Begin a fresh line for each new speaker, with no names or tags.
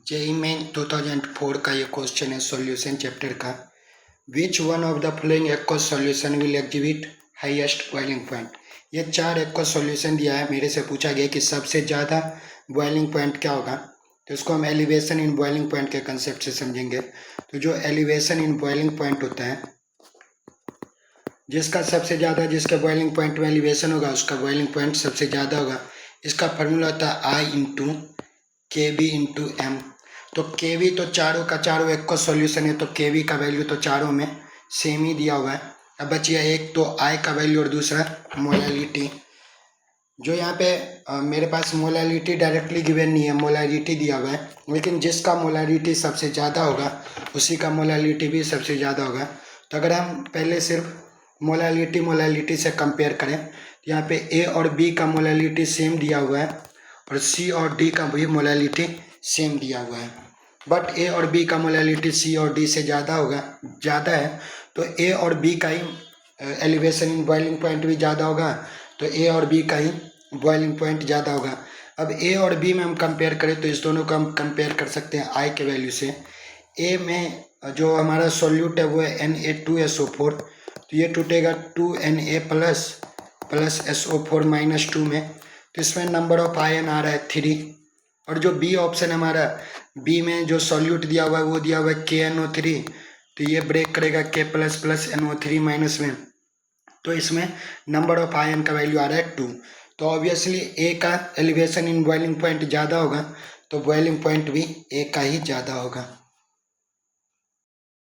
JEE main 2004 का ये question है सॉल्यूशन चैप्टर का। Which one of the following aqueous solution will exhibit highest boiling point. ये 4 aqueous solution दिया है, मेरे से पूछा गया कि सबसे ज़्यादा बॉइलिंग पॉइंट क्या होगा। तो इसको हम एलिवेशन इन बॉइलिंग पॉइंट के कंसेप्ट से समझेंगे। तो जो एलिवेशन इन बॉइलिंग पॉइंट होता है, जिसका सबसे ज़्यादा जिसके बॉइलिंग पॉइंट में एलिवेशन होगा उसका बॉइलिंग पॉइंट सबसे ज़्यादा होगा। इसका फार्मूला होता है आई इंटू के बी इंटू एम। तो के वी तो चारों का चारों एक को सॉल्यूशन है, तो के वी का वैल्यू तो चारों में सेम ही दिया हुआ है। अब बचिए एक तो आई का वैल्यू और दूसरा मोलैलिटी। जो यहाँ पे मेरे पास मोलैलिटी डायरेक्टली गिवन नहीं है, मोलैलिटी दिया हुआ है, लेकिन जिसका मोलैलिटी सबसे ज़्यादा होगा उसी का मोलैलिटी भी सबसे ज़्यादा होगा। तो अगर हम पहले सिर्फ मोलैलिटी से कंपेयर करें तो यहाँ पे ए और बी का मोलैलिटी सेम दिया हुआ है और सी और डी का भी मोलैलिटी सेम दिया हुआ है। बट ए और बी का मोलैलिटी सी और डी से ज़्यादा है, तो ए और बी का ही एलिवेशन इन बॉइलिंग पॉइंट भी ज़्यादा होगा, तो ए और बी का ही बॉइलिंग पॉइंट ज़्यादा होगा। अब ए और बी में हम कंपेयर करें तो इस दोनों को हम कंपेयर कर सकते हैं आई के वैल्यू से। ए में जो हमारा सॉल्यूट है वो है Na2SO4, तो ये टूटेगा 2Na प्लस SO4 - 2 में, तो इसमें नंबर ऑफ आयन आ रहा है 3। और जो बी ऑप्शन हमारा, बी में जो सॉल्यूट दिया हुआ है वो दिया हुआ है KNO3, तो ये ब्रेक करेगा K प्लस NO3 माइनस में, तो इसमें नंबर ऑफ आयन का वैल्यू आ रहा है 2। तो ऑब्वियसली ए का एलिवेशन इन बॉइलिंग पॉइंट ज़्यादा होगा, तो बॉइलिंग पॉइंट भी ए का ही ज़्यादा होगा।